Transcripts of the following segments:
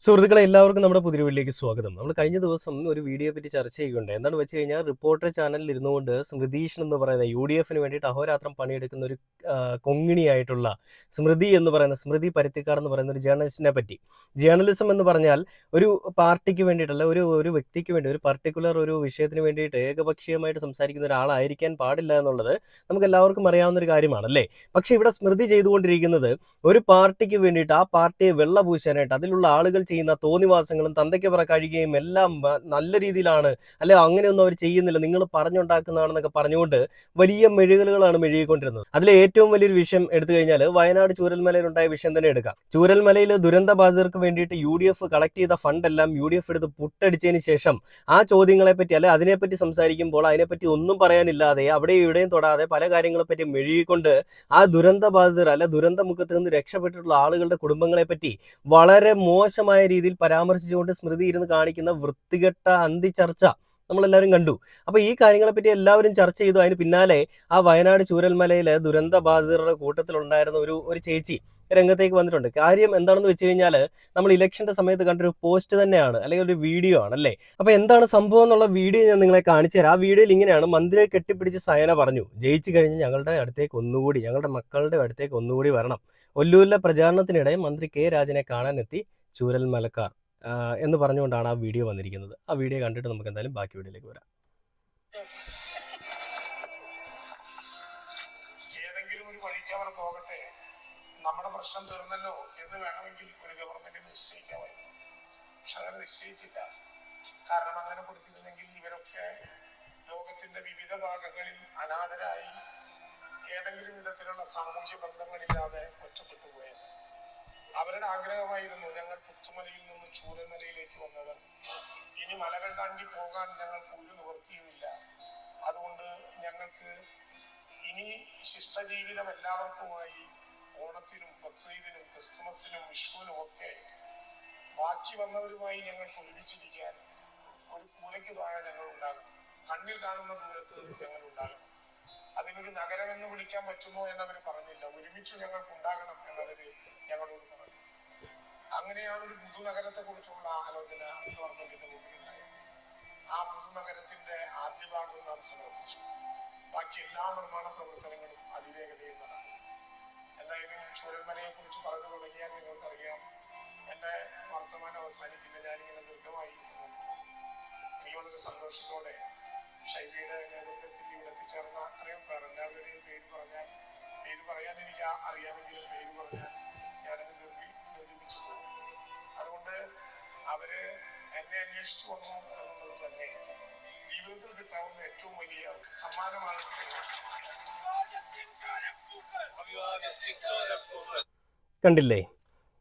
സുഹൃത്തുക്കളെ എല്ലാവർക്കും നമ്മുടെ പുതിയ വീട്ടിലേക്ക് സ്വാഗതം. നമ്മൾ കഴിഞ്ഞ ദിവസം ഒരു വീഡിയോയെ പറ്റി ചർച്ച ചെയ്യുകയുണ്ട്. എന്താണെന്ന് വെച്ച് കഴിഞ്ഞാൽ റിപ്പോർട്ടർ ചാനലിൽ ഇരുന്നുകൊണ്ട് സ്മൃതീഷ് എന്ന് പറയുന്ന UDFന് വേണ്ടിയിട്ട് അഹോരാത്രം പണിയെടുക്കുന്ന ഒരു കൊങ്ങിണിയായിട്ടുള്ള സ്മൃതി എന്ന് പറയുന്ന സ്മൃതി പരുത്തിക്കാട് എന്ന് പറയുന്ന ഒരു ജേർണലിസ്റ്റിനെ പറ്റി. ജേർണലിസം എന്ന് പറഞ്ഞാൽ ഒരു പാർട്ടിക്ക് വേണ്ടിയിട്ടല്ല, ഒരു ഒരു വ്യക്തിക്ക് വേണ്ടി, ഒരു പർട്ടിക്കുലർ ഒരു വിഷയത്തിന് വേണ്ടിയിട്ട് ഏകപക്ഷീയമായിട്ട് സംസാരിക്കുന്ന ഒരാളായിരിക്കാൻ പാടില്ല എന്നുള്ളത് നമുക്ക് എല്ലാവർക്കും അറിയാവുന്ന ഒരു കാര്യമാണ് അല്ലേ. പക്ഷേ ഇവിടെ സ്മൃതി ചെയ്തുകൊണ്ടിരിക്കുന്നത് ഒരു പാർട്ടിക്ക് വേണ്ടിയിട്ട് ആ പാർട്ടിയെ വെള്ളപൂശാനായിട്ട് അതിലുള്ള ആളുകൾ ചെയ്യുന്ന തോന്നിവാസങ്ങളും തന്തയ്ക്ക് പറ കഴിയുകയും എല്ലാം നല്ല രീതിയിലാണ്, അല്ലെ അങ്ങനെയൊന്നും അവർ ചെയ്യുന്നില്ല, നിങ്ങൾ പറഞ്ഞുണ്ടാക്കുന്നതാണെന്നൊക്കെ പറഞ്ഞുകൊണ്ട് വലിയ മെഴുകലുകളാണ് മെഴുകിക്കൊണ്ടിരുന്നത്. അതിലെ ഏറ്റവും വലിയൊരു വിഷയം എടുത്തു കഴിഞ്ഞാൽ വയനാട് ചൂരൽമലയിൽ ഉണ്ടായ വിഷയം തന്നെ എടുക്കാം. ചൂരൽമലയിൽ ദുരന്ത ബാധിതർക്ക് വേണ്ടിയിട്ട് UDF കളക്ട് ചെയ്ത ഫണ്ടെല്ലാം UDF എടുത്ത് പുട്ടടിച്ചതിന് ശേഷം ആ ചോദ്യങ്ങളെ പറ്റി അല്ലെ അതിനെപ്പറ്റി സംസാരിക്കുമ്പോൾ അതിനെപ്പറ്റി ഒന്നും പറയാനില്ലാതെ അവിടെയും ഇവിടെയും തൊടാതെ പല കാര്യങ്ങളെ പറ്റി മെഴുകിക്കൊണ്ട് ആ ദുരന്ത ബാധിതർ അല്ലെ ദുരന്തമുഖത്ത് നിന്ന് രക്ഷപ്പെട്ടിട്ടുള്ള ആളുകളുടെ കുടുംബങ്ങളെ പറ്റി വളരെ മോശമായ രീതിയിൽ പരാമർശിച്ചുകൊണ്ട് സ്മൃതി ഇരുന്ന് കാണിക്കുന്ന വൃത്തികെട്ട അന്തിച്ചർച്ച നമ്മളെല്ലാവരും കണ്ടു. അപ്പോൾ ഈ കാര്യങ്ങളെപ്പറ്റി എല്ലാവരും ചർച്ച ചെയ്തു. അതിന് പിന്നാലെ ആ വയനാട് ചൂരൽമലയിലെ ദുരന്ത ബാധിതരുടെ കൂട്ടത്തിലുണ്ടായിരുന്ന ഒരു ചേച്ചി രംഗത്തേക്ക് വന്നിട്ടുണ്ട്. കാര്യം എന്താണെന്ന് വെച്ച് കഴിഞ്ഞാൽ നമ്മൾ ഇലക്ഷന്റെ സമയത്ത് കണ്ടൊരു പോസ്റ്റ് തന്നെയാണ്, അല്ലെങ്കിൽ ഒരു വീഡിയോ ആണ് അല്ലേ. അപ്പോൾ എന്താണ് സംഭവം എന്നുള്ള വീഡിയോ ഞാൻ നിങ്ങളെ കാണിച്ചു തരാം. ആ വീഡിയോയിൽ ഇങ്ങനെയാണ്: മന്ത്രിയെ കെട്ടിപ്പിടിച്ച് സയന പറഞ്ഞു, ജയിച്ചു കഴിഞ്ഞ് ഞങ്ങളുടെ അടുത്തേക്ക് ഒന്നുകൂടി, ഞങ്ങളുടെ മക്കളുടെ അടുത്തേക്ക് ഒന്നുകൂടി വരണം. ഒല്ലൂരിലെ പ്രചാരണത്തിനിടെ മന്ത്രി കെ രാജനെ കാണാനെത്തി ചൂരൽമലക്കാർ എന്ന് പറഞ്ഞുകൊണ്ടാണ് ആ വീഡിയോ വന്നിരിക്കുന്നത്. ആ വീഡിയോ കണ്ടിട്ട് നമുക്ക് എന്തായാലും ബാക്കി വീഡിയോയിലേക്ക് വരാം. ഏതെങ്കിലും ഒരു വഴിക്ക് അവർ പോകട്ടെ, നമ്മുടെ പ്രശ്നം തീർന്നല്ലോ എന്ന് വേണമെങ്കിൽ ഒരു ഗവൺമെന്റിന് നിശ്ചയിക്കാമായിരുന്നു. പക്ഷെ അങ്ങനെ നിശ്ചയിച്ചില്ല. കാരണം അങ്ങനെ കൊടുത്തിരുന്നെങ്കിൽ ഇവരൊക്കെ ലോകത്തിന്റെ വിവിധ ഭാഗങ്ങളിൽ അനാഥരായി ഏതെങ്കിലും വിധത്തിലുള്ള സാമൂഹ്യ ബന്ധങ്ങളില്ലാതെ ഒറ്റപ്പെട്ടു പോയത്. അവരുടെ ആഗ്രഹമായിരുന്നു, ഞങ്ങൾ പുത്തുമലയിൽ നിന്ന് ചൂരൽമലയിലേക്ക് വന്നവർ, ഇനി മലകൾ താണ്ടി പോകാൻ ഞങ്ങൾക്ക് ഒരു നിവൃത്തിയുമില്ല, അതുകൊണ്ട് ഞങ്ങൾക്ക് ഇനി ശിഷ്ടജീവിതം എല്ലാവർക്കുമായി ഓണത്തിനും ബക്രീദിനും ക്രിസ്തുമസിനും വിഷുവിനും ഒക്കെ ബാക്കി വന്നവരുമായി ഞങ്ങൾക്ക് ഒരുമിച്ചിരിക്കാൻ ഒരു കൂരയ്ക്ക് താഴെ ഞങ്ങൾ ഉണ്ടാകണം, കണ്ണിൽ കാണുന്ന ദൂരത്ത് ഞങ്ങൾ ഉണ്ടാകണം. അതിനൊരു നഗരം എന്ന് വിളിക്കാൻ പറ്റുമോ എന്നവർ പറഞ്ഞില്ല. ഒരുമിച്ച് ഞങ്ങൾക്ക് ഉണ്ടാകണം എന്നവര് ഞങ്ങളോട് പറഞ്ഞു. അങ്ങനെയാണ് ഒരു പുതുനഗരത്തെ കുറിച്ചുള്ള ആലോചന ഗവൺമെന്റിന്റെ മുമ്പിലുണ്ടായത്. ആ പുതുനഗരത്തിന്റെ ആദ്യ ഭാഗം നാം സമർപ്പിച്ചു. ബാക്കി എല്ലാ നിർമ്മാണ പ്രവർത്തനങ്ങളും അതിവേഗതയിൽ നടന്നു. എന്തായാലും ചൂരൽമലയെ കുറിച്ച് പറഞ്ഞു തുടങ്ങിയാൽ നിങ്ങൾക്കറിയാം, എന്റെ വർത്തമാനം അവസാനിക്കില്ല. ഞാനിങ്ങനെ ദീർഘമായി എനിക്ക് വളരെ സന്തോഷത്തോടെ ഷൈബിയുടെ നേതൃത്വത്തിൽ ഇവിടെ എത്തിച്ചേർന്ന അത്രയും പേർ, എല്ലാവരുടെയും പേര് പറയാൻ എനിക്ക് അറിയാമെങ്കിലും പേര് പറഞ്ഞാൽ ഞാനത് ദീർഘിപ്പിച്ചു പോകും. അതുകൊണ്ട് അവര് എന്നെ അന്വേഷിച്ചു വന്നു എന്നുള്ളത് തന്നെ ജീവിതത്തിൽ കിട്ടാവുന്ന ഏറ്റവും വലിയ സമ്മാനമാണ്. കണ്ടില്ലേ,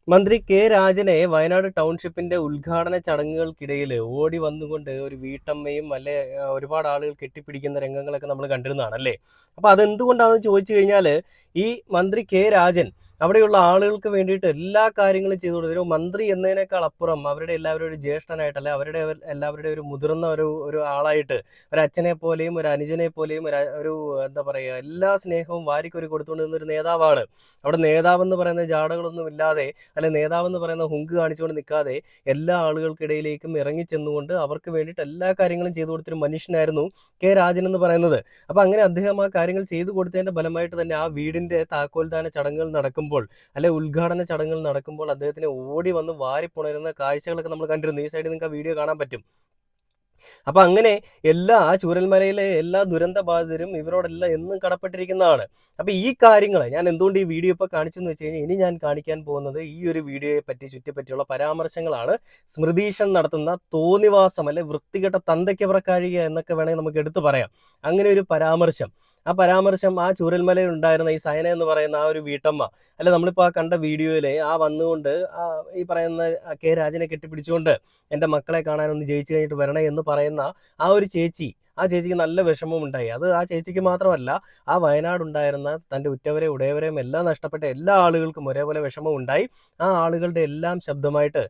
മന്ത്രി കെ രാജനെ വയനാട് ടൗൺഷിപ്പിന്റെ ഉദ്ഘാടന ചടങ്ങുകൾക്കിടയിൽ ഓടി വന്നുകൊണ്ട് ഒരു വീട്ടമ്മയും അല്ലെ ഒരുപാട് ആളുകൾ കെട്ടിപ്പിടിക്കുന്ന രംഗങ്ങളൊക്കെ നമ്മൾ കണ്ടിരുന്നതാണ് അല്ലേ. അപ്പോൾ അതെന്തുകൊണ്ടാണെന്ന് ചോദിച്ചു കഴിഞ്ഞാൽ ഈ മന്ത്രി കെ രാജൻ അവിടെയുള്ള ആളുകൾക്ക് വേണ്ടിയിട്ട് എല്ലാ കാര്യങ്ങളും ചെയ്തു കൊടുത്തു. ഒരു മന്ത്രി എന്നതിനേക്കാൾ അപ്പുറം അവരുടെ എല്ലാവരും ഒരു ജ്യേഷ്ഠനായിട്ട്, അല്ലെ അവരുടെ എല്ലാവരുടെ ഒരു മുതിർന്ന ഒരു ആളായിട്ട്, ഒരു അച്ഛനെ പോലെയും ഒരു അനുജനെ പോലെയും ഒരു എന്താ പറയുക, എല്ലാ സ്നേഹവും വാരിക്കൊരു കൊടുത്തുകൊണ്ടിരുന്ന ഒരു നേതാവാണ്. അവിടെ നേതാവെന്ന് പറയുന്ന ജാടകളൊന്നും ഇല്ലാതെ, അല്ലെ നേതാവെന്ന് പറയുന്ന ഹുങ്ക് കാണിച്ചുകൊണ്ട് നിൽക്കാതെ എല്ലാ ആളുകൾക്കിടയിലേക്കും ഇറങ്ങിച്ചെന്നുകൊണ്ട് അവർക്ക് വേണ്ടിയിട്ട് എല്ലാ കാര്യങ്ങളും ചെയ്തു കൊടുത്തൊരു മനുഷ്യനായിരുന്നു കെ രാജൻ എന്ന് പറയുന്നത്. അപ്പം അങ്ങനെ അദ്ദേഹം ആ കാര്യങ്ങൾ ചെയ്തു കൊടുത്തതിൻ്റെ ഫലമായിട്ട് തന്നെ ആ വീടിൻ്റെ താക്കോൽദാന ചടങ്ങുകൾ നടക്കുമ്പോൾ, അല്ലെ ഉദ്ഘാടന ചടങ്ങുകൾ നടക്കുമ്പോൾ അദ്ദേഹത്തിന് ഓടി വന്ന് വാരിപ്പുണരുന്ന കാഴ്ചകളൊക്കെ നമ്മൾ കണ്ടിരുന്നു. ഈ സൈഡിൽ നിങ്ങൾക്ക് ആ വീഡിയോ കാണാൻ പറ്റും. അപ്പം അങ്ങനെ എല്ലാ ചൂരൽമലയിലെ എല്ലാ ദുരന്ത ബാധിതരും ഇവരോടെല്ലാം എന്നും കടപ്പെട്ടിരിക്കുന്നതാണ്. അപ്പം ഈ കാര്യങ്ങൾ ഞാൻ എന്തുകൊണ്ട് ഈ വീഡിയോ ഇപ്പോൾ കാണിച്ചു എന്ന് വെച്ച് കഴിഞ്ഞാൽ, ഇനി ഞാൻ കാണിക്കാൻ പോകുന്നത് ഈ ഒരു വീഡിയോയെ പറ്റി ചുറ്റിപ്പറ്റിയുള്ള പരാമർശങ്ങളാണ്. സ്മൃതീഷൻ നടത്തുന്ന തോന്നിവാസം, അല്ലെ വൃത്തികെട്ട തന്തയ്ക്ക് പുറക്കാഴിക എന്നൊക്കെ വേണമെങ്കിൽ നമുക്ക് എടുത്തു പറയാം. അങ്ങനെ ഒരു പരാമർശം, ആ ചൂരൽമലയിൽ ഉണ്ടായിരുന്ന ഈ സയന എന്ന് പറയുന്ന ആ ഒരു വീട്ടമ്മ, അല്ലെ നമ്മളിപ്പോൾ ആ കണ്ട വീഡിയോയിൽ ആ വന്നുകൊണ്ട് ഈ പറയുന്ന കെ രാജനെ കെട്ടിപ്പിടിച്ചുകൊണ്ട് എൻ്റെ മക്കളെ കാണാനൊന്ന് ജയിച്ചു കഴിഞ്ഞിട്ട് വരണേ എന്ന് പറയുന്ന ആ ഒരു ചേച്ചി, ആ ചേച്ചിക്ക് നല്ല വിഷമം ഉണ്ടായി. അത് ആ ചേച്ചിക്ക് മാത്രമല്ല, ആ വയനാടുണ്ടായിരുന്ന തൻ്റെ ഉറ്റവരെ ഉടയവരെയും എല്ലാം നഷ്ടപ്പെട്ട എല്ലാ ആളുകൾക്കും ഒരേപോലെ വിഷമം ഉണ്ടായി. ആ ആളുകളുടെ എല്ലാം ശബ്ദമായിട്ട്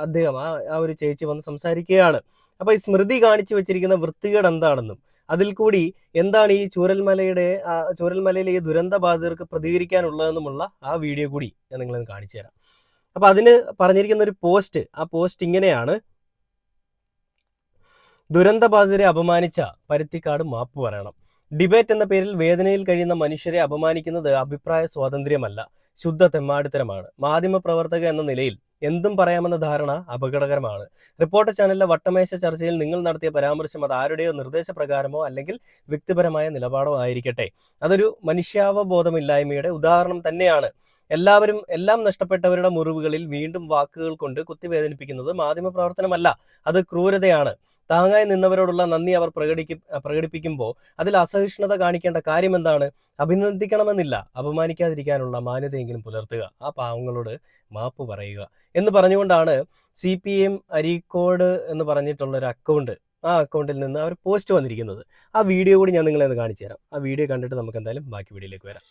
അദ്ദേഹം ആ ഒരു ചേച്ചി വന്ന് സംസാരിക്കുകയാണ്. അപ്പോൾ ഈ സ്മൃതി കാണിച്ചു വെച്ചിരിക്കുന്ന വൃത്തികേട് എന്താണെന്നും അതിൽ കൂടി എന്താണ് ഈ ചൂരൽമലയിലെ ഈ ദുരന്ത ബാധിതർക്ക് പ്രതികരിക്കാനുള്ളതെന്നുമുള്ള ആ വീഡിയോ കൂടി ഞാൻ നിങ്ങളൊന്ന് കാണിച്ചു തരാം. അപ്പോൾ അതിന് പറഞ്ഞിരിക്കുന്ന ഒരു പോസ്റ്റ്, ആ പോസ്റ്റ് ഇങ്ങനെയാണ്: ദുരന്തബാധിതരെ അപമാനിച്ച പരുത്തിക്കാട് മാപ്പ് പറയണം. ഡിബേറ്റ് എന്ന പേരിൽ വേദനയിൽ കഴിയുന്ന മനുഷ്യരെ അപമാനിക്കുന്നത് അഭിപ്രായ സ്വാതന്ത്ര്യമല്ല, ശുദ്ധ തെമ്മാടിത്തരമാണ്. മാധ്യമപ്രവർത്തക എന്ന നിലയിൽ എന്തും പറയാമെന്ന ധാരണ അപകടകരമാണ്. റിപ്പോർട്ടർ ചാനലിലെ വട്ടമേശ ചർച്ചയിൽ നിങ്ങൾ നടത്തിയ പരാമർശം അത് ആരുടെയോ നിർദ്ദേശപ്രകാരമോ അല്ലെങ്കിൽ വ്യക്തിപരമായ നിലപാടോ ആയിരിക്കട്ടെ, അതൊരു മനുഷ്യാവബോധമില്ലായ്മയുടെ ഉദാഹരണം തന്നെയാണ്. എല്ലാം നഷ്ടപ്പെട്ടവരുടെ മുറിവുകളിൽ വീണ്ടും വാക്കുകൾ കൊണ്ട് കുത്തിവേദനിപ്പിക്കുന്നത് മാധ്യമപ്രവർത്തനമല്ല, അത് ക്രൂരതയാണ്. താങ്ങായി നിന്നവരോടുള്ള നന്ദി അവർ പ്രകടിപ്പിക്കുമ്പോൾ അതിൽ അസഹിഷ്ണുത കാണിക്കേണ്ട കാര്യമെന്താണ്? അഭിനന്ദിക്കണമെന്നില്ല, അപമാനിക്കാതിരിക്കാനുള്ള മാന്യതയെങ്കിലും പുലർത്തുക, ആ പാവങ്ങളോട് മാപ്പ് പറയുക എന്ന് പറഞ്ഞുകൊണ്ടാണ് CPM അരീക്കോട് എന്ന് പറഞ്ഞിട്ടുള്ള ഒരു അക്കൗണ്ട്, ആ അക്കൗണ്ടിൽ നിന്ന് അവർ പോസ്റ്റ് വന്നിരിക്കുന്നത്. ആ വീഡിയോ കൂടി ഞാൻ നിങ്ങളെ ഒന്ന് കാണിച്ചു തരാം. ആ വീഡിയോ കണ്ടിട്ട് നമുക്ക് എന്തായാലും ബാക്കി വീഡിയോയിലേക്ക് വരാം.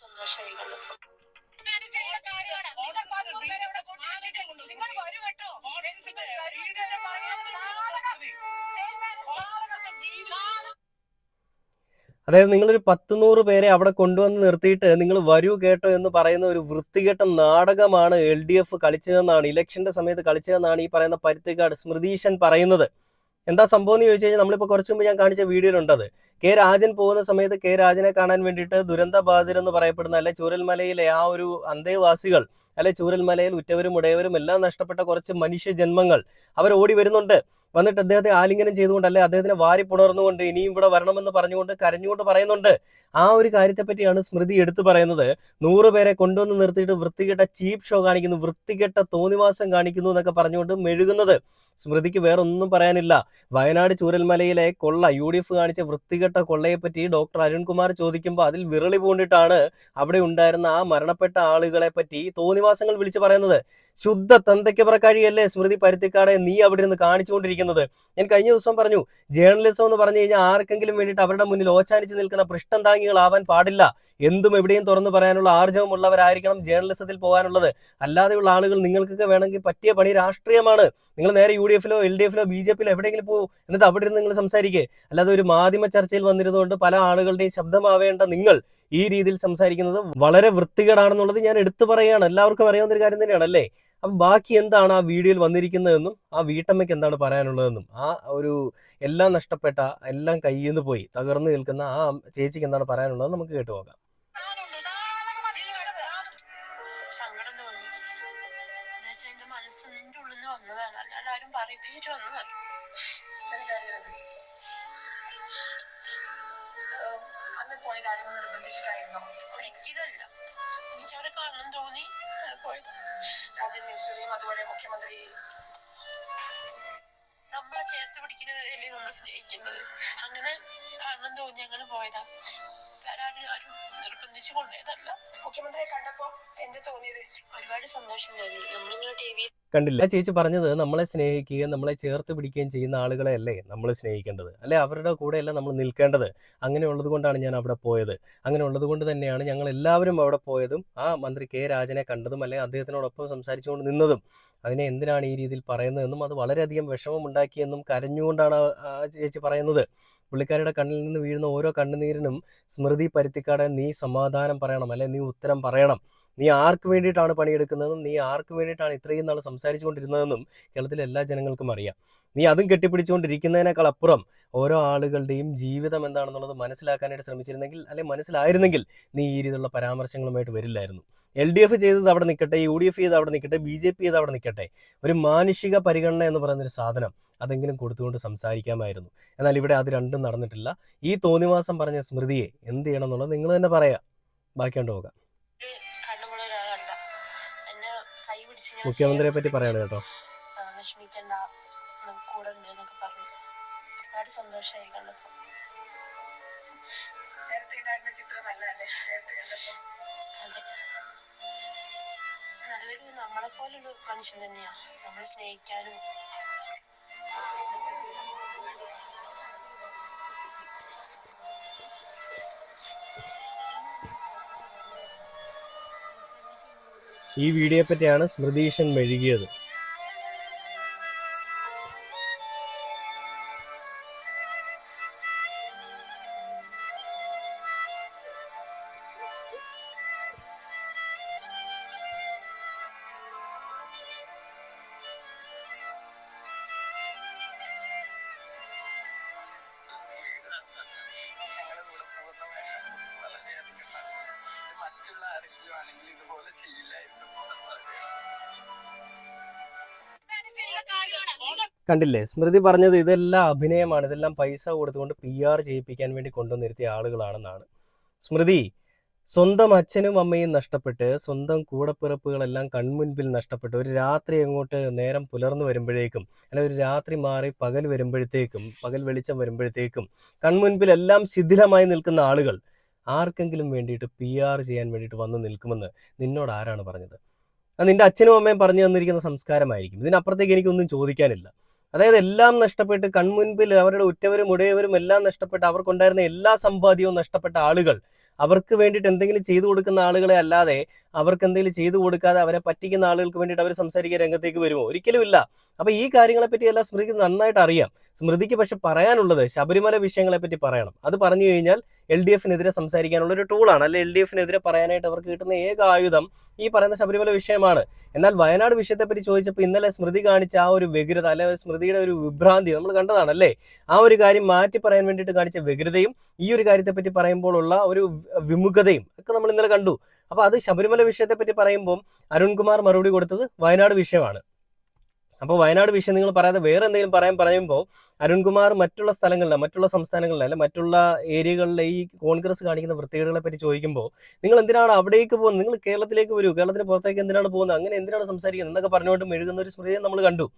അതായത് നിങ്ങളൊരു 10-100 പേരെ അവിടെ കൊണ്ടുവന്ന് നിർത്തിയിട്ട് നിങ്ങൾ വരൂ കേട്ടോ എന്ന് പറയുന്ന ഒരു വൃത്തികെട്ട നാടകമാണ് LDF കളിച്ചതെന്നാണ്, ഇലക്ഷന്റെ സമയത്ത് കളിച്ചതെന്നാണ് ഈ പറയുന്ന പരുത്തിക്കാട് സ്മൃതീശൻ പറയുന്നത്. എന്താ സംഭവം എന്ന് ചോദിച്ചു കഴിഞ്ഞാൽ, നമ്മളിപ്പോൾ കുറച്ച് മുമ്പ് ഞാൻ കാണിച്ച വീഡിയോയിലുണ്ടത്. രാജൻ പോകുന്ന സമയത്ത് രാജനെ കാണാൻ വേണ്ടിയിട്ട് ദുരന്തബാധിതരെന്ന് പറയപ്പെടുന്ന അല്ലെ ചൂരൽമലയിലെ ആ ഒരു അന്തേവാസികൾ, അല്ലെ ചൂരൽമലയിൽ ഉറ്റവരും ഉടയവരും എല്ലാം നഷ്ടപ്പെട്ട കുറച്ച് മനുഷ്യ ജന്മങ്ങൾ അവർ ഓടി വരുന്നുണ്ട്. വന്നിട്ട് അദ്ദേഹത്തെ ആലിംഗനം ചെയ്തുകൊണ്ട്, അല്ലെ അദ്ദേഹത്തിനെ വാരി പുണർന്നുകൊണ്ട് ഇനിയും ഇവിടെ വരണമെന്ന് പറഞ്ഞുകൊണ്ട് കരഞ്ഞുകൊണ്ട് പറയുന്നുണ്ട്. ആ ഒരു കാര്യത്തെപ്പറ്റിയാണ് സ്മൃതി എടുത്തു പറയുന്നത്. 100 പേരെ കൊണ്ടുവന്ന് നിർത്തിയിട്ട് വൃത്തികെട്ട ചീപ്പ് ഷോ കാണിക്കുന്നു, വൃത്തികെട്ട തോന്നിവാസം കാണിക്കുന്നു എന്നൊക്കെ പറഞ്ഞുകൊണ്ട് മെഴുകുന്നത്. സ്മൃതിക്ക് വേറെ ഒന്നും പറയാനില്ല. വയനാട് ചൂരൽമലയിലെ കൊള്ള, UDF കാണിച്ച വൃത്തികെട്ട കൊള്ളയെപ്പറ്റി ഡോക്ടർ അരുൺകുമാർ ചോദിക്കുമ്പോൾ അതിൽ വിറളി പൂണ്ടിട്ടാണ് അവിടെ ഉണ്ടായിരുന്ന ആ മരണപ്പെട്ട ആളുകളെ പറ്റി തോന്നിവാസങ്ങൾ വിളിച്ചു പറയുന്നത്. ശുദ്ധ തന്തയ്ക്ക് പ്രക്കാഴിയല്ലേ സ്മൃതി പരുത്തിക്കാടെ നീ അവിടെ നിന്ന് കാണിച്ചുകൊണ്ടിരിക്കുന്നത്? ഞാൻ കഴിഞ്ഞ ദിവസം പറഞ്ഞു, ജേർണലിസം എന്ന് പറഞ്ഞു കഴിഞ്ഞാൽ ആർക്കെങ്കിലും വേണ്ടിയിട്ട് അവരുടെ മുന്നിൽ ഓച്ചാനിച്ച് നിൽക്കുന്ന പൃഷ്ഠന്താങ്ങികളാവാൻ പാടില്ല. എന്തും എവിടെയും തുറന്നു പറയാനുള്ള ആർജവമുള്ളവരായിരിക്കണം ജേർണലിസത്തിൽ പോകാനുള്ളത്. അല്ലാതെയുള്ള ആളുകൾ നിങ്ങൾക്കൊക്കെ വേണമെങ്കിൽ പറ്റിയ പണി രാഷ്ട്രീയമാണ്. നിങ്ങൾ നേരെ UDFലോ LDFലോ BJPയിലോ എവിടെയെങ്കിലും പോകും, എന്നിട്ട് അവിടെ ഇരുന്ന് നിങ്ങൾ സംസാരിക്കുക. അല്ലാതെ ഒരു മാധ്യമ ചർച്ചയിൽ വന്നിരുന്നുകൊണ്ട് പല ആളുകളുടെയും ശബ്ദമാവേണ്ട നിങ്ങൾ ഈ രീതിയിൽ സംസാരിക്കുന്നത് വളരെ വൃത്തികേടാണെന്നുള്ളത് ഞാൻ എടുത്തു പറയുകയാണ്. എല്ലാവർക്കും അറിയാവുന്ന ഒരു കാര്യം തന്നെയാണ്, അല്ലേ? അപ്പം ബാക്കി എന്താണ് ആ വീഡിയോയിൽ വന്നിരിക്കുന്നതെന്നും ആ വീട്ടമ്മയ്ക്ക് എന്താണ് പറയാനുള്ളതെന്നും ആ ഒരു എല്ലാം നഷ്ടപ്പെട്ട, എല്ലാം കയ്യിൽ നിന്ന് പോയി തകർന്നു നിൽക്കുന്ന ആ ചേച്ചിക്ക് എന്താണ് പറയാനുള്ളത് നമുക്ക് കേട്ടു നോക്കാം. സങ്കടം തോന്നി. എന്നുവെച്ചാൽ എന്റെ മനസ്സിന്റെ ഉള്ളിൽ നിന്ന് വന്നതാണ്, അല്ലാണ്ട് ആരും പറയിപ്പിച്ചിട്ട് വന്നതല്ല. അന്ന് പോയത് ആരെങ്കിലും നിർബന്ധിച്ചിട്ടായിരുന്നു? ഒരിക്കലല്ല, എനിക്ക് അവരെ കാണണം തോന്നി പോയത്. രാജ്യം മിനിസ്റ്ററിയും അതുപോലെ മുഖ്യമന്ത്രി നമ്മളെ ചേർത്ത് പിടിക്കുന്നവരല്ലേ നമ്മൾ സ്നേഹിക്കുന്നത്. അങ്ങനെ കാണണം തോന്നി അങ്ങനെ പോയതാ, ആരും നിർബന്ധിച്ചു കൊണ്ടേതല്ല. മുഖ്യമന്ത്രിയെ കണ്ടപ്പോ എന്ത് തോന്നിയത്? ഒരുപാട് സന്തോഷം തോന്നി. നമ്മളിങ്ങനെ TV കണ്ടില്ല ചേച്ചി പറഞ്ഞത്, നമ്മളെ സ്നേഹിക്കുകയും നമ്മളെ ചേർത്ത് പിടിക്കുകയും ചെയ്യുന്ന ആളുകളെ അല്ലേ നമ്മൾ സ്നേഹിക്കേണ്ടത്, അല്ലെ അവരുടെ കൂടെയല്ല നമ്മൾ നിൽക്കേണ്ടത്. അങ്ങനെ ഉള്ളത് കൊണ്ടാണ് ഞാൻ അവിടെ പോയത്. അങ്ങനെ ഉള്ളത് കൊണ്ട് തന്നെയാണ് ഞങ്ങൾ എല്ലാവരും അവിടെ പോയതും ആ മന്ത്രി രാജനെ കണ്ടതും, അല്ലെങ്കിൽ അദ്ദേഹത്തിനോടൊപ്പം സംസാരിച്ചുകൊണ്ട് നിന്നതും. അതിനെ എന്തിനാണ് ഈ രീതിയിൽ പറയുന്നതെന്നും അത് വളരെയധികം വിഷമമുണ്ടാക്കിയെന്നും കരഞ്ഞുകൊണ്ടാണ് ആ ചേച്ചി പറയുന്നത്. പുള്ളിക്കാരിയുടെ കണ്ണിൽ നിന്ന് വീഴുന്ന ഓരോ കണ്ണുനീരിനും സ്മൃതി പരുത്തിക്കാട് നീ സമാധാനം പറയണം, അല്ലെ നീ ഉത്തരം പറയണം. നീ ആർക്ക് വേണ്ടിയിട്ടാണ് പണിയെടുക്കുന്നതെന്നും നീ ആർക്ക് വേണ്ടിയിട്ടാണ് ഇത്രയും നാൾ സംസാരിച്ചു കൊണ്ടിരുന്നതെന്നും കേരളത്തിലെ എല്ലാ ജനങ്ങൾക്കും അറിയാം. നീ അതും കെട്ടിപ്പിടിച്ചുകൊണ്ടിരിക്കുന്നതിനേക്കാൾ അപ്പുറം ഓരോ ആളുകളുടെയും ജീവിതം എന്താണെന്നുള്ളത് മനസ്സിലാക്കാനായിട്ട് ശ്രമിച്ചിരുന്നെങ്കിൽ, അല്ലെങ്കിൽ മനസ്സിലായിരുന്നെങ്കിൽ നീ ഈ രീതിയിലുള്ള പരാമർശങ്ങളുമായിട്ട് വരില്ലായിരുന്നു. LDF ചെയ്തത് അവിടെ നിൽക്കട്ടെ, UDF ചെയ്ത് അവിടെ നിൽക്കട്ടെ, BJP ചെയ്ത് അവിടെ നിൽക്കട്ടെ, ഒരു മാനുഷിക പരിഗണന എന്ന് പറയുന്നൊരു സാധനം അതെങ്കിലും കൊടുത്തുകൊണ്ട് സംസാരിക്കാമായിരുന്നു. എന്നാൽ ഇവിടെ അത് രണ്ടും നടന്നിട്ടില്ല. ഈ തോന്നിവാസം പറഞ്ഞ സ്മൃതിയെ എന്ത് ചെയ്യണം എന്നുള്ളത് നിങ്ങൾ തന്നെ പറയാം. ബാക്കിയുണ്ട് പോകാം. മുഖ്യമന്ത്രിയെ പറ്റി പറയാണ് കേട്ടോ. വിഷമിക്കണ്ട, കൂടെ ഉണ്ട് എന്നൊക്കെ പറഞ്ഞു. ഒരുപാട് സന്തോഷമായി കണ്ടപ്പോ. അതെ, നല്ലൊരു നമ്മളെ പോലൊരു മനുഷ്യൻ തന്നെയാ, നമ്മളെ സ്നേഹിക്കാനും. ഈ വീഡിയോയെ പറ്റിയാണ് സ്മൃതീഷൻ മെഴുകിയത്. കണ്ടില്ലേ സ്മൃതി പറഞ്ഞത് ഇതെല്ലാം അഭിനയമാണ്, ഇതെല്ലാം പൈസ കൊടുത്തുകൊണ്ട് PR ചെയ്യിപ്പിക്കാൻ വേണ്ടി കൊണ്ടുവന്നിരുത്തിയ ആളുകളാണെന്നാണ്. സ്മൃതി സ്വന്തം അച്ഛനും അമ്മയും നഷ്ടപ്പെട്ട്, സ്വന്തം കൂടപ്പിറപ്പുകളെല്ലാം കൺമുൻപിൽ നഷ്ടപ്പെട്ട്, ഒരു രാത്രി അങ്ങോട്ട് നേരം പുലർന്നു വരുമ്പോഴേക്കും, അല്ലെങ്കിൽ ഒരു രാത്രി മാറി പകൽ വരുമ്പോഴത്തേക്കും, പകൽ വെളിച്ചം വരുമ്പോഴത്തേക്കും കൺമുൻപിൽ എല്ലാം ശിഥിലമായി നിൽക്കുന്ന ആളുകൾ ആർക്കെങ്കിലും വേണ്ടിയിട്ട് PR ചെയ്യാൻ വേണ്ടിയിട്ട് വന്ന് നിൽക്കുമെന്ന് നിന്നോട് ആരാണ് പറഞ്ഞത്? അത് നിന്റെ അച്ഛനും അമ്മയും പറഞ്ഞു തന്നിരിക്കുന്ന സംസ്കാരമായിരിക്കും. ഇതിനപ്പുറത്തേക്ക് എനിക്കൊന്നും ചോദിക്കാനില്ല. അതായത് എല്ലാം നഷ്ടപ്പെട്ട് കൺമുൻപിൽ അവരുടെ ഉറ്റവരും ഉടയവരും എല്ലാം നഷ്ടപ്പെട്ട്, അവർക്കുണ്ടായിരുന്ന എല്ലാ സമ്പാദ്യവും നഷ്ടപ്പെട്ട ആളുകൾ അവർക്ക് വേണ്ടിയിട്ട് എന്തെങ്കിലും ചെയ്തു കൊടുക്കുന്ന ആളുകളെ അല്ലാതെ അവർക്ക് എന്തെങ്കിലും ചെയ്തു കൊടുക്കാതെ അവരെ പറ്റിക്കുന്ന ആളുകൾക്ക് വേണ്ടിയിട്ട് അവർ സംസാരിക്കാൻ രംഗത്തേക്ക് വരുമോ? ഒരിക്കലും ഇല്ല. അപ്പൊ ഈ കാര്യങ്ങളെ പറ്റി എല്ലാം സ്മൃതിക്ക് നന്നായിട്ട് അറിയാം. സ്മൃതിക്ക് പക്ഷെ പറയാനുള്ളത് ശബരിമല വിഷയങ്ങളെ പറ്റി പറയണം. അത് പറഞ്ഞു കഴിഞ്ഞാൽ LDFനെതിരെ സംസാരിക്കാനുള്ള ഒരു ടൂളാണ്, അല്ലെ LDFനെതിരെ പറയാനായിട്ട് അവർക്ക് കിട്ടുന്ന ഏക ആയുധം ഈ പറയുന്ന ശബരിമല വിഷയമാണ്. എന്നാൽ വയനാട് വിഷയത്തെപ്പറ്റി ചോദിച്ചപ്പോൾ ഇന്നലെ സ്മൃതി കാണിച്ച ആ ഒരു വ്യഗ്രത, അല്ലെ സ്മൃതിയുടെ ഒരു വിഭ്രാന്തി നമ്മൾ കണ്ടതാണല്ലേ. ആ ഒരു കാര്യം മാറ്റി പറയാൻ വേണ്ടിയിട്ട് കാണിച്ച വ്യഗ്രതയും ഈ ഒരു കാര്യത്തെപ്പറ്റി പറയുമ്പോൾ ഉള്ള ഒരു വിമുഖതയും ഒക്കെ നമ്മൾ ഇന്നലെ കണ്ടു. അപ്പൊ അത് ശബരിമല വിഷയത്തെപ്പറ്റി പറയുമ്പോൾ അരുൺകുമാർ മറുപടി കൊടുത്തത് വയനാട് വിഷയമാണ്. അപ്പോൾ വയനാട് വിഷയം നിങ്ങൾ പറയാതെ വേറെ എന്തെങ്കിലും പറയുമ്പോൾ അരുൺകുമാർ മറ്റുള്ള സ്ഥലങ്ങളിലെ, മറ്റുള്ള സംസ്ഥാനങ്ങളിലെ, അല്ലെ മറ്റുള്ള ഏരിയകളിലെ ഈ കോൺഗ്രസ് കാണിക്കുന്ന വൃത്തികേടുകളെ പറ്റി ചോദിക്കുമ്പോൾ നിങ്ങൾ എന്തിനാണ് അവിടേക്ക് പോകുന്നത്? നിങ്ങൾ കേരളത്തിലേക്ക് വരൂ, കേരളത്തിന് പുറത്തേക്ക് എന്തിനാണ് പോകുന്നത്, അങ്ങനെ എന്തിനാണ് സംസാരിക്കുന്നത് എന്നൊക്കെ പറഞ്ഞുകൊണ്ട് മെഴുകുന്ന ഒരു സ്മൃതിയെ നമ്മൾ കണ്ടു.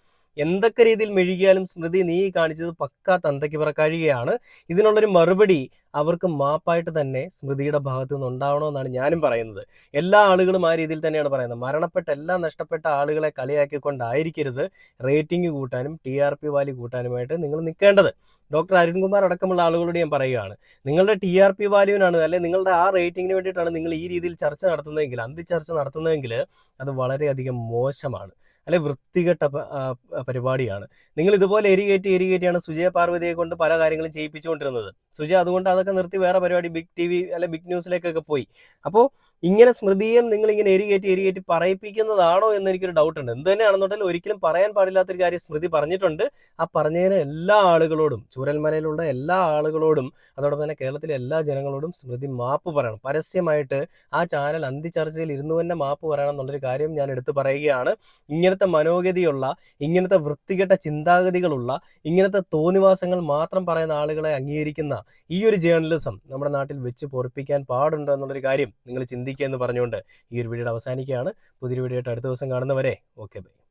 എന്തൊക്കെ രീതിയിൽ മെഴുകിയാലും സ്മൃതി നീ കാണിച്ചത് പക്കാ തന്തയ്ക്ക് പിറക്കാഴികയാണ്. ഇതിനുള്ളൊരു മറുപടി അവർക്ക് മാപ്പായിട്ട് തന്നെ സ്മൃതിയുടെ ഭാഗത്തു നിന്ന് ഉണ്ടാവണമെന്നാണ് ഞാനും പറയുന്നത്. എല്ലാ ആളുകളും ആ രീതിയിൽ തന്നെയാണ് പറയുന്നത്. മരണപ്പെട്ട എല്ലാം നഷ്ടപ്പെട്ട ആളുകളെ കളിയാക്കിക്കൊണ്ടായിരിക്കരുത് റേറ്റിംഗ് കൂട്ടാനും TRP വാല്യൂ കൂട്ടാനുമായിട്ട് നിങ്ങൾ നിൽക്കേണ്ടത്. ഡോക്ടർ അരുൺകുമാർ അടക്കമുള്ള ആളുകളോട് ഞാൻ പറയുകയാണ്, നിങ്ങളുടെ TRP വാല്യൂവിനാണ്, അല്ലെങ്കിൽ നിങ്ങളുടെ ആ റേറ്റിംഗിന് വേണ്ടിയിട്ടാണ് നിങ്ങൾ ഈ രീതിയിൽ ചർച്ച നടത്തുന്നതെങ്കിൽ, അന്തിച്ചർച്ച നടത്തുന്നതെങ്കിൽ അത് വളരെയധികം മോശമാണ്, അല്ലെ വൃത്തികെട്ട പരിപാടിയാണ്. നിങ്ങൾ ഇതുപോലെ എരികേറ്റിയാണ് സുജയ പാർവതിയെ കൊണ്ട് പല കാര്യങ്ങളും ചെയ്യിപ്പിച്ചുകൊണ്ടിരുന്നത്. സുജയ അതുകൊണ്ട് അതൊക്കെ നിർത്തി വേറെ പരിപാടി ബിഗ് TV അല്ലെ ബിഗ് ന്യൂസിലേക്കൊക്കെ പോയി. അപ്പോൾ ഇങ്ങനെ സ്മൃതിയും നിങ്ങൾ ഇങ്ങനെ എരികേറ്റി പറയിപ്പിക്കുന്നതാണോ എന്ന് എനിക്കൊരു ഡൗട്ട് ഉണ്ട്. എന്ത് തന്നെയാണെന്നുണ്ടെങ്കിൽ ഒരിക്കലും പറയാൻ പാടില്ലാത്തൊരു കാര്യം സ്മൃതി പറഞ്ഞിട്ടുണ്ട്. ആ പറഞ്ഞതിന് എല്ലാ ആളുകളോടും, ചൂരൽമലയിലുള്ള എല്ലാ ആളുകളോടും, അതോടൊപ്പം തന്നെ കേരളത്തിലെ എല്ലാ ജനങ്ങളോടും സ്മൃതി മാപ്പ് പറയണം. പരസ്യമായിട്ട് ആ ചാനൽ അന്തിച്ചർച്ചയിൽ ഇരുന്നു തന്നെ മാപ്പ് പറയണം എന്നുള്ളൊരു കാര്യം ഞാൻ എടുത്തു പറയുകയാണ്. ഇങ്ങനത്തെ മനോഗതിയുള്ള, ഇങ്ങനത്തെ വൃത്തികെട്ട ചിന്താഗതികളുള്ള, ഇങ്ങനത്തെ തോന്നിവാസങ്ങൾ മാത്രം പറയുന്ന ആളുകളെ അംഗീകരിക്കുന്ന ഈ ഒരു ജേർണലിസം നമ്മുടെ നാട്ടിൽ വെച്ച് പൊറിപ്പിക്കാൻ പാടുണ്ടോ എന്നുള്ളൊരു കാര്യം നിങ്ങൾ ചിന്തിക്കുക എന്ന് പറഞ്ഞുകൊണ്ട് ഈ ഒരു വീഡിയോ അവസാനിക്കുകയാണ്. പുതിയൊരു വീഡിയോ ആയിട്ട് അടുത്ത ദിവസം കാണുന്നവരെ ഓക്കെ ബൈ.